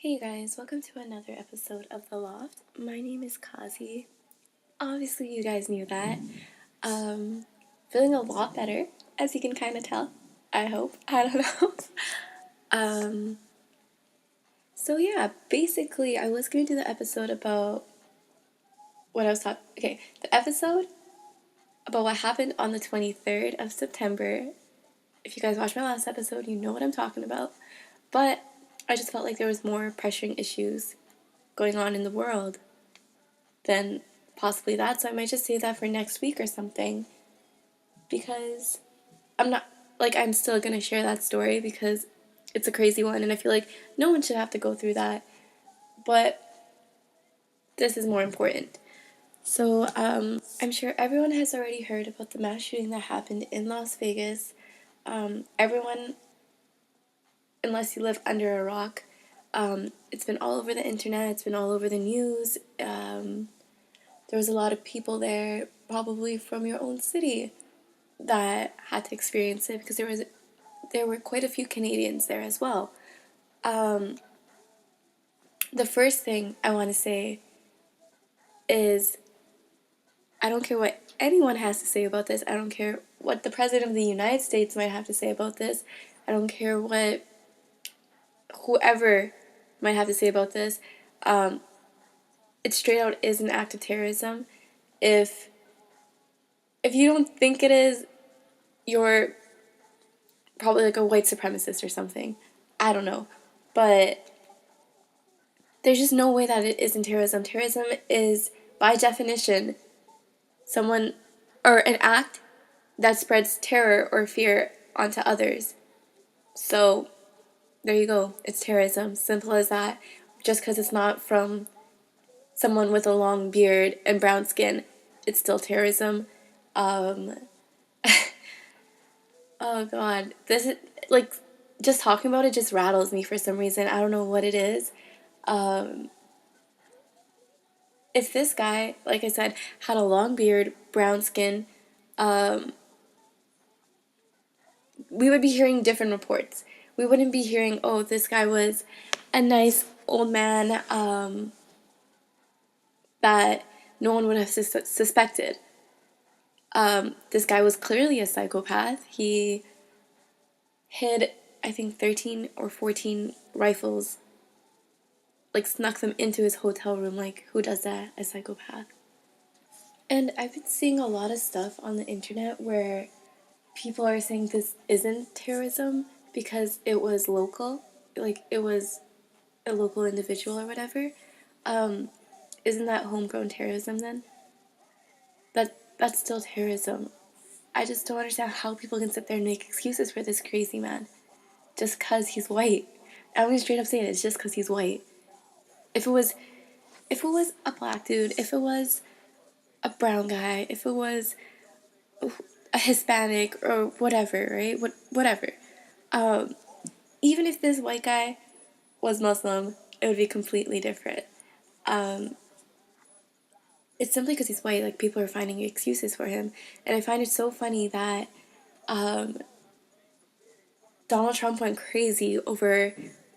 Hey guys, welcome to another episode of The Loft. My name is Kazi. Obviously, you guys knew that. Feeling a lot better, as you can kind of tell. I hope. I don't know. So yeah, basically, I was going to do the episode about what I was talking. Okay, the episode about what happened on the 23rd of September. If you guys watched my last episode, you know what I'm talking about. But I just felt like there was more pressuring issues going on in the world than possibly that. So I might just save that for next week or something. Because I'm still going to share that story because it's a crazy one. And I feel like no one should have to go through that. But this is more important. So I'm sure everyone has already heard about the mass shooting that happened in Las Vegas. Everyone, unless you live under a rock, it's been all over the internet, it's been all over the news. There was a lot of people there, probably from your own city, that had to experience it because there were quite a few Canadians there as well. The first thing I want to say is I don't care what anyone has to say about this. I don't care what the President of the United States might have to say about this. I don't care what whoever might have to say about this. It straight out is an act of terrorism. If you don't think it is, you're probably like a white supremacist or something. I don't know. But there's just no way that it isn't terrorism. Terrorism is, by definition, someone or an act that spreads terror or fear onto others. So, there you go. It's terrorism. Simple as that. Just because it's not from someone with a long beard and brown skin, it's still terrorism. Oh god, this is like just talking about it just rattles me for some reason. I don't know what it is. If this guy, like I said, had a long beard, brown skin, we would be hearing different reports. We wouldn't be hearing, oh, this guy was a nice old man that no one would have suspected. This guy was clearly a psychopath. He hid, I think, 13 or 14 rifles, like snuck them into his hotel room. Like, who does that? A psychopath. And I've been seeing a lot of stuff on the internet where people are saying this isn't terrorism because it was local, like it was a local individual or whatever. Isn't that homegrown terrorism then? That's still terrorism. I just don't understand how people can sit there and make excuses for this crazy man just because he's white. I'm gonna straight up say it. It's just because he's white. If it was a black dude, if it was a brown guy, if it was a Hispanic or whatever, right? Whatever. Even if this white guy was Muslim, it would be completely different. It's simply because he's white, like people are finding excuses for him. And I find it so funny that Donald Trump went crazy over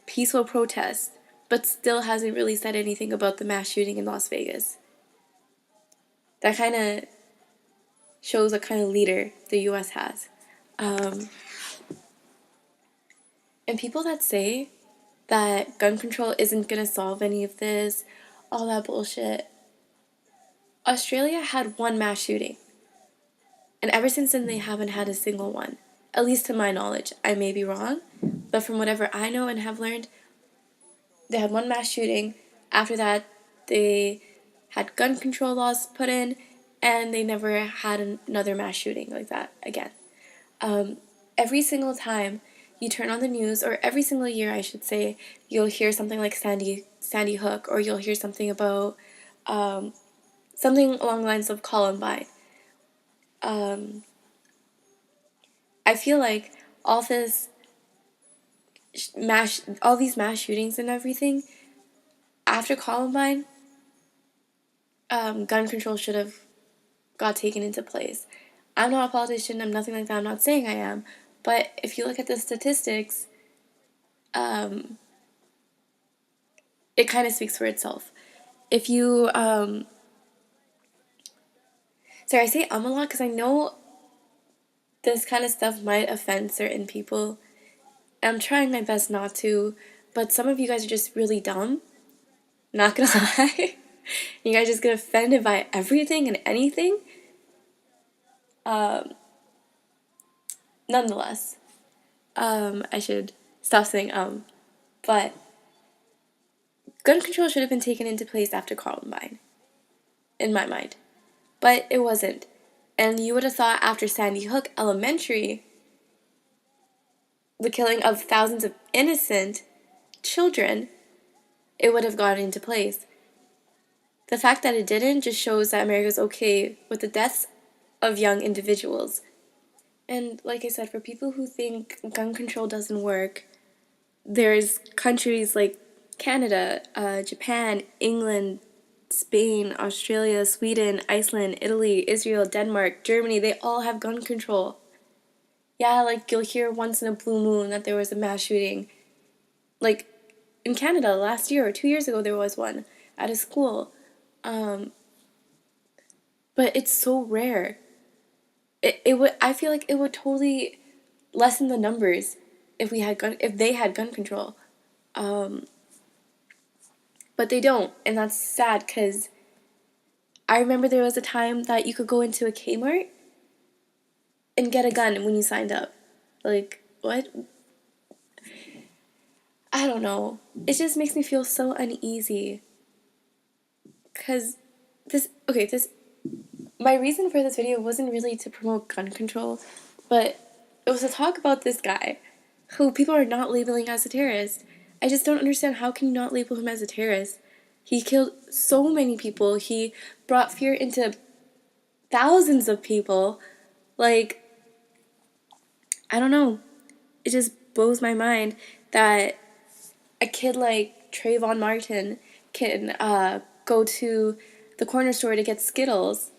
peaceful protests, but still hasn't really said anything about the mass shooting in Las Vegas. That kind of shows what kind of leader the US has. And people that say that gun control isn't going to solve any of this, all that bullshit. Australia had one mass shooting. And ever since then, they haven't had a single one. At least to my knowledge. I may be wrong. But from whatever I know and have learned, they had one mass shooting. After that, they had gun control laws put in. And they never had another mass shooting like that again. Every single time you turn on the news, or every single year I should say, you'll hear something like Sandy Hook, or you'll hear something about something along the lines of Columbine. I feel like all these mass shootings and everything after Columbine, gun control should have got taken into place. I'm not a politician. I'm nothing like that. I'm not saying I am. But if you look at the statistics, it kind of speaks for itself. If you, sorry, I say a lot because I know this kind of stuff might offend certain people. I'm trying my best not to, but some of you guys are just really dumb. Not gonna lie. You guys just get offended by everything and anything. Um, Nonetheless, I should stop saying but gun control should have been taken into place after Columbine, in my mind. But it wasn't. And you would have thought after Sandy Hook Elementary, the killing of thousands of innocent children, it would have gone into place. The fact that it didn't just shows that America's okay with the deaths of young individuals. And like I said, for people who think gun control doesn't work, there's countries like Canada, Japan, England, Spain, Australia, Sweden, Iceland, Italy, Israel, Denmark, Germany, they all have gun control. Yeah, like you'll hear once in a blue moon that there was a mass shooting. Like in Canada last year or 2 years ago, there was one at a school. But it's so rare. It would, I feel like it would totally lessen the numbers if they had gun control. But they don't, and that's sad because I remember there was a time that you could go into a Kmart and get a gun when you signed up. Like, what? I don't know. It just makes me feel so uneasy. Because my reason for this video wasn't really to promote gun control, but it was to talk about this guy who people are not labeling as a terrorist. I just don't understand, how can you not label him as a terrorist? He killed so many people. He brought fear into thousands of people. Like, I don't know. It just blows my mind that a kid like Trayvon Martin can go to the corner store to get Skittles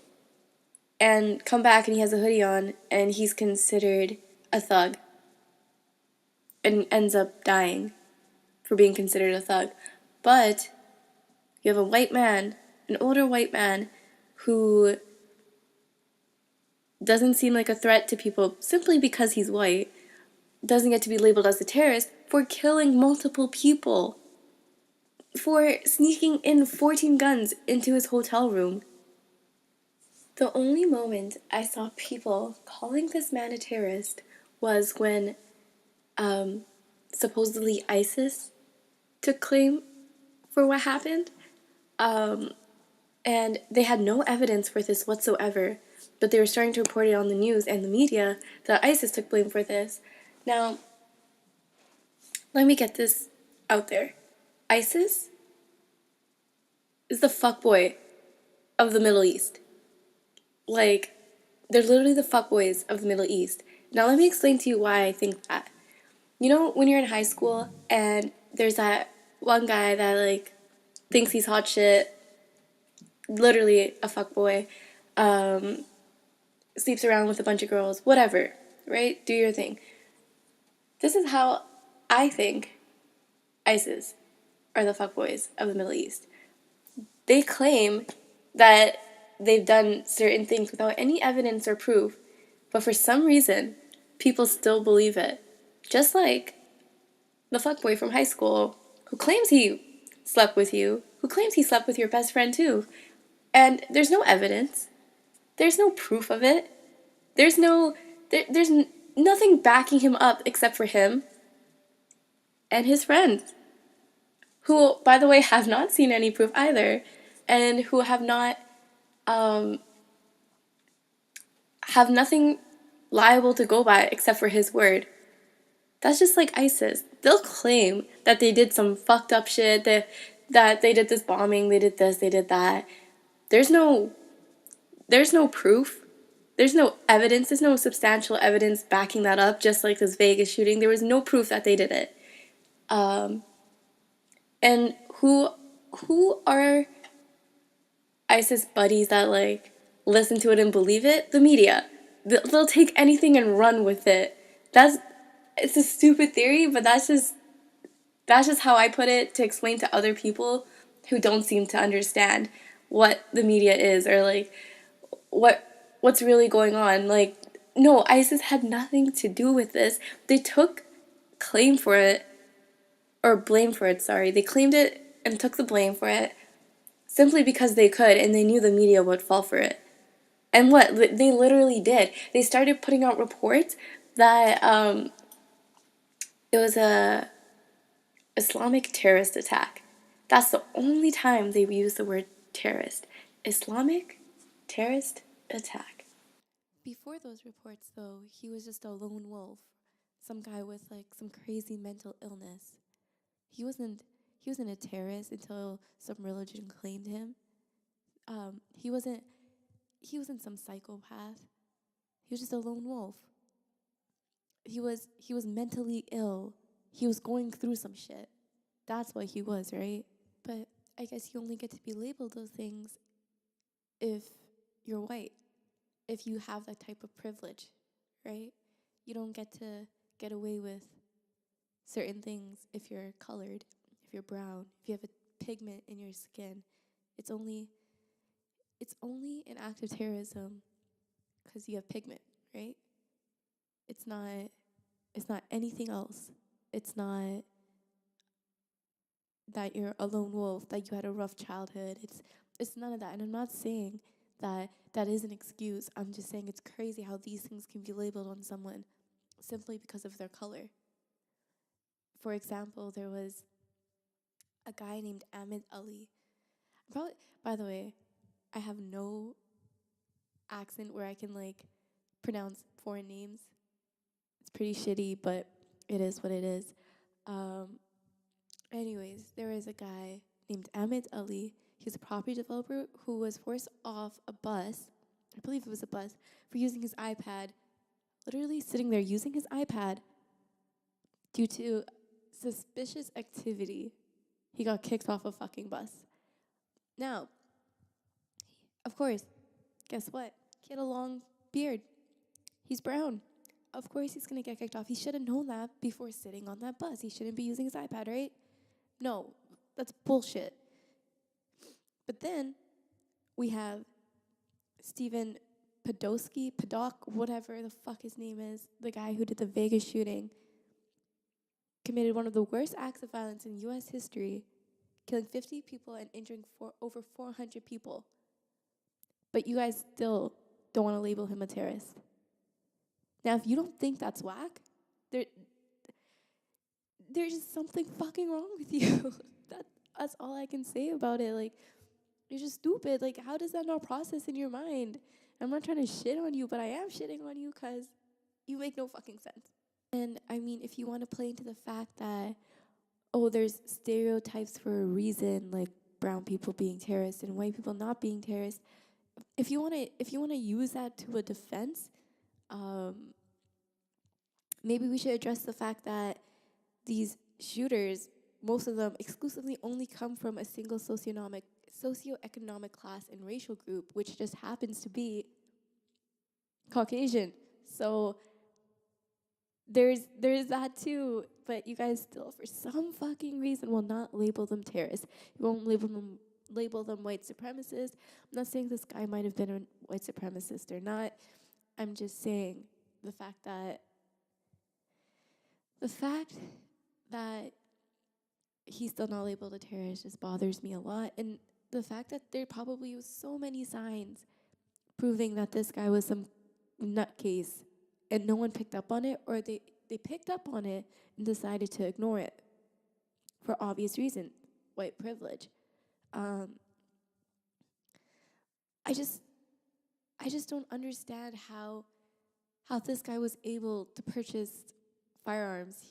and come back and he has a hoodie on and he's considered a thug and ends up dying for being considered a thug. But you have a white man, an older white man, who doesn't seem like a threat to people simply because he's white, doesn't get to be labeled as a terrorist for killing multiple people, for sneaking in 14 guns into his hotel room. The only moment I saw people calling this man a terrorist was when supposedly ISIS took claim for what happened. And they had no evidence for this whatsoever, but they were starting to report it on the news and the media that ISIS took blame for this. Now, let me get this out there. ISIS is the fuckboy of the Middle East. Like, they're literally the fuckboys of the Middle East. Now, let me explain to you why I think that. You know, when you're in high school and there's that one guy that, like, thinks he's hot shit, literally a fuckboy, sleeps around with a bunch of girls, whatever, right? Do your thing. This is how I think ISIS are the fuckboys of the Middle East. They claim that they've done certain things without any evidence or proof, but for some reason, people still believe it. Just like the fuckboy from high school who claims he slept with you, who claims he slept with your best friend too. And there's no evidence. There's no proof of it. There's nothing backing him up except for him and his friends, who, by the way, have not seen any proof either, and who have nothing liable to go by except for his word. That's just like ISIS. They'll claim that they did some fucked up shit, that they did this bombing, they did this, they did that. There's no proof. There's no evidence. There's no substantial evidence backing that up, just like this Vegas shooting. There was no proof that they did it. And who are ISIS buddies that, like, listen to it and believe it? The media. They'll take anything and run with it. It's a stupid theory, but that's just That's just how I put it to explain to other people who don't seem to understand what the media is, or like what's really going on. Like, no, ISIS had nothing to do with this. They took claim for it, or blame for it, sorry. They claimed it and took the blame for it simply because they could, and they knew the media would fall for it. And what they literally did, they started putting out reports that it was a Islamic terrorist attack. That's the only time they use the word terrorist. Islamic terrorist attack. Before those reports, though, he was just a lone wolf, some guy with like some crazy mental illness. He wasn't he wasn't a terrorist until some religion claimed him. He wasn't some psychopath. He was just a lone wolf. He was mentally ill. He was going through some shit. That's what he was, right? But I guess you only get to be labeled those things if you're white, if you have that type of privilege, right? You don't get to get away with certain things if you're colored, if you're brown, if you have a pigment in your skin. It's only an act of terrorism because you have pigment, right? It's not anything else. It's not that you're a lone wolf, that you had a rough childhood. It's none of that. And I'm not saying that that is an excuse. I'm just saying it's crazy how these things can be labeled on someone simply because of their color. For example, there was a guy named Ahmed Ali. Probably, by the way, I have no accent where I can like pronounce foreign names. It's pretty shitty, but it is what it is. Anyways, there was a guy named Ahmed Ali. He was a property developer who was forced off a bus, I believe it was a bus, for using his iPad, literally sitting there using his iPad due to suspicious activity. He got kicked off a fucking bus. Now, of course, guess what? He had a long beard. He's brown. Of course he's gonna get kicked off. He should have known that before sitting on that bus. He shouldn't be using his iPad, right? No, that's bullshit. But then we have Stephen Paddock, whatever the fuck his name is, the guy who did the Vegas shooting, committed one of the worst acts of violence in U.S. history, killing 50 people and injuring over 400 people. But you guys still don't want to label him a terrorist. Now, if you don't think that's whack, there's just something fucking wrong with you. That's all I can say about it. Like, you're just stupid. Like, how does that not process in your mind? I'm not trying to shit on you, but I am shitting on you because you make no fucking sense. And I mean, if you want to play into the fact that, oh, there's stereotypes for a reason, like brown people being terrorists and white people not being terrorists, if you wanna use that to a defense, maybe we should address the fact that these shooters, most of them exclusively only come from a single socioeconomic class and racial group, which just happens to be Caucasian. So there's that too, but you guys still, for some fucking reason, will not label them terrorists. You won't label them white supremacists. I'm not saying this guy might have been a white supremacist or not. I'm just saying the fact that he's still not labeled a terrorist just bothers me a lot. And the fact that there probably was so many signs proving that this guy was some nutcase and no one picked up on it, or they picked up on it and decided to ignore it for obvious reason, white privilege. I just don't understand how this guy was able to purchase firearms.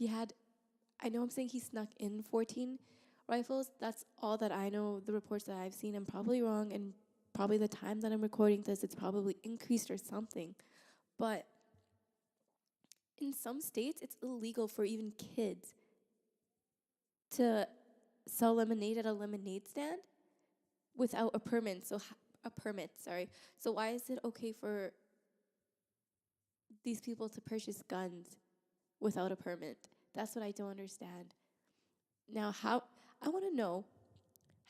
I know I'm saying he snuck in 14 rifles. That's all that I know, the reports that I've seen. I'm probably wrong, and probably the time that I'm recording this, it's probably increased or something. But in some states, it's illegal for even kids to sell lemonade at a lemonade stand without a permit. So why is it okay for these people to purchase guns without a permit? That's what I don't understand. Now, I want to know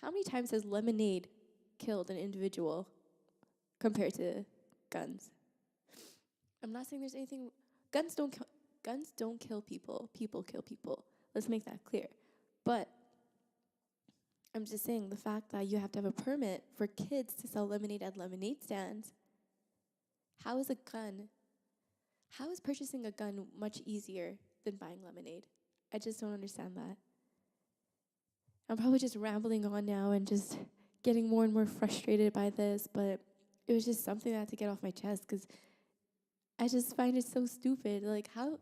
how many times has lemonade killed an individual compared to guns? I'm not saying there's anything. Guns don't kill. Guns don't kill people. People kill people. Let's make that clear. But I'm just saying the fact that you have to have a permit for kids to sell lemonade at lemonade stands. How is a gun? How is purchasing a gun much easier than buying lemonade? I just don't understand that. I'm probably just rambling on now and just getting more and more frustrated by this, but it was just something I had to get off my chest because I just find it so stupid. Like how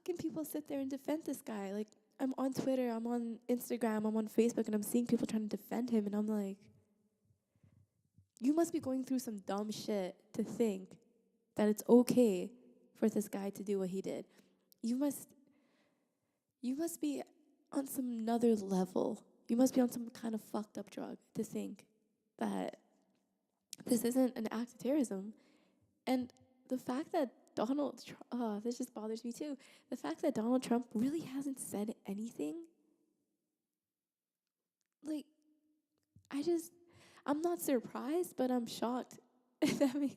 can people sit there and defend this guy? Like I'm on Twitter, I'm on Instagram, I'm on Facebook, and I'm seeing people trying to defend him, and I'm like, you must be going through some dumb shit to think that it's okay for this guy to do what he did. You must be on some another level. You must be on some kind of fucked up drug to think that this isn't an act of terrorism. And the fact that Donald Trump, oh, this just bothers me too. The fact that Donald Trump really hasn't said anything, like, I'm not surprised, but I'm shocked. I mean,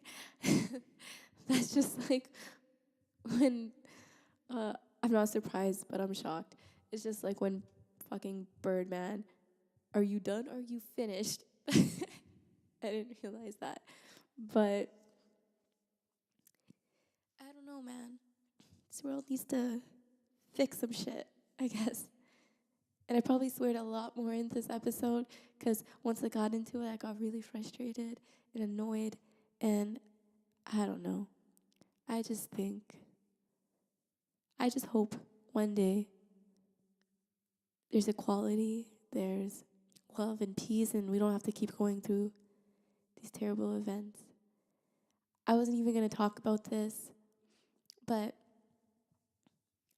that's just like when, I'm not surprised, but I'm shocked. It's just like when fucking Birdman, are you done? Are you finished? I didn't realize that. But I don't know, man. This world needs to fix some shit, I guess. And I probably sweared a lot more in this episode because once I got into it, I got really frustrated and annoyed. And I don't know. I just think, I just hope one day there's equality, there's love and peace, and we don't have to keep going through these terrible events. I wasn't even going to talk about this, but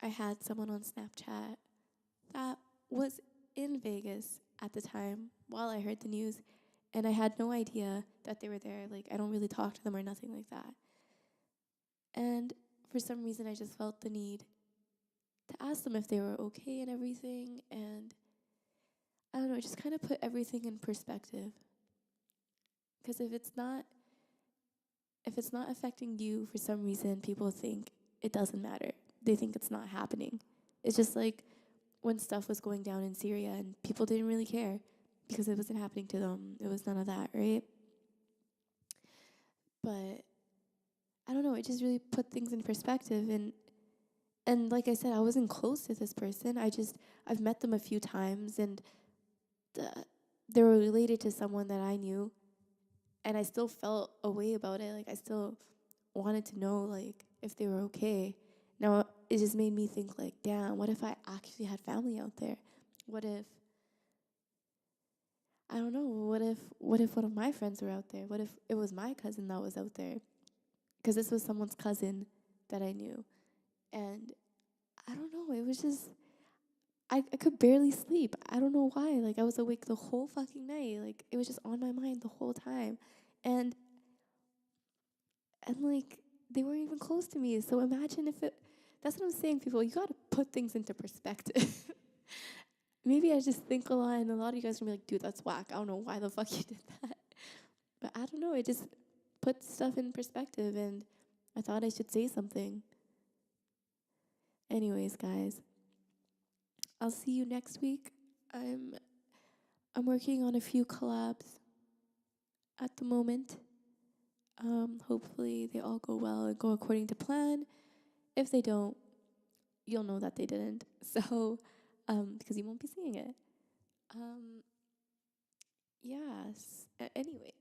I had someone on Snapchat that was in Vegas at the time while I heard the news, and I had no idea that they were there. Like, I don't really talk to them or nothing like that. And for some reason, I just felt the need to ask them if they were okay and everything. And I don't know, it just kind of put everything in perspective. Because if it's not affecting you for some reason, people think it doesn't matter. They think it's not happening. It's just like when stuff was going down in Syria and people didn't really care because it wasn't happening to them. It was none of that, right? But I don't know, it just really put things in perspective. And like I said, I wasn't close to this person. I've met them a few times, and they were related to someone that I knew, and I still felt a way about it. Like, I still wanted to know, like, if they were okay. Now, it just made me think, like, damn, what if I actually had family out there? What if, I don't know, what if one of my friends were out there? What if it was my cousin that was out there? Because this was someone's cousin that I knew. And I don't know, it was just, I could barely sleep. I don't know why. Like, I was awake the whole fucking night. Like, it was just on my mind the whole time. And like, they weren't even close to me. So imagine if it, that's what I'm saying, people. You gotta put things into perspective. Maybe I just think a lot, and a lot of you guys are gonna be like, dude, that's whack. I don't know why the fuck you did that. But I don't know. It just puts stuff in perspective, and I thought I should say something. Anyways, guys, I'll see you next week. I'm working on a few collabs at the moment. Hopefully they all go well and go according to plan. If they don't, you'll know that they didn't. So, because you won't be seeing it. Yes. Anyways,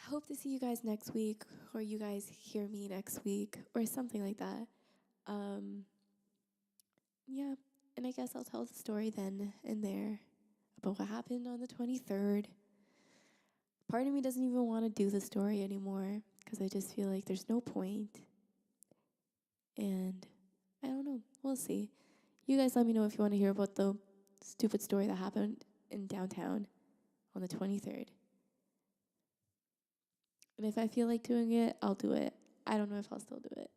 hope to see you guys next week, or you guys hear me next week, or something like that. Yeah. And I guess I'll tell the story then and there about what happened on the 23rd. Part of me doesn't even want to do the story anymore because I just feel like there's no point. And I don't know. We'll see. You guys let me know if you want to hear about the stupid story that happened in downtown on the 23rd. And if I feel like doing it, I'll do it. I don't know if I'll still do it.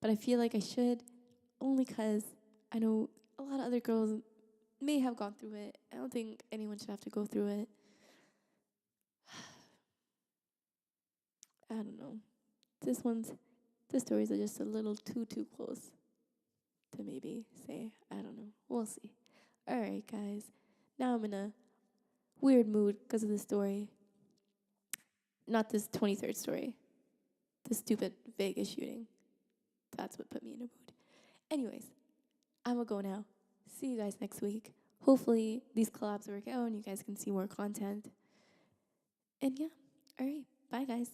But I feel like I should, only because I know a lot of other girls may have gone through it. I don't think anyone should have to go through it. I don't know. The stories are just a little too close to maybe say. I don't know. We'll see. All right, guys. Now I'm in a weird mood because of the story. Not this 23rd story. The stupid Vegas shooting. That's what put me in a mood. Anyways, I'm gonna go now. See you guys next week. Hopefully these collabs work out and you guys can see more content. And yeah, all right. Bye, guys.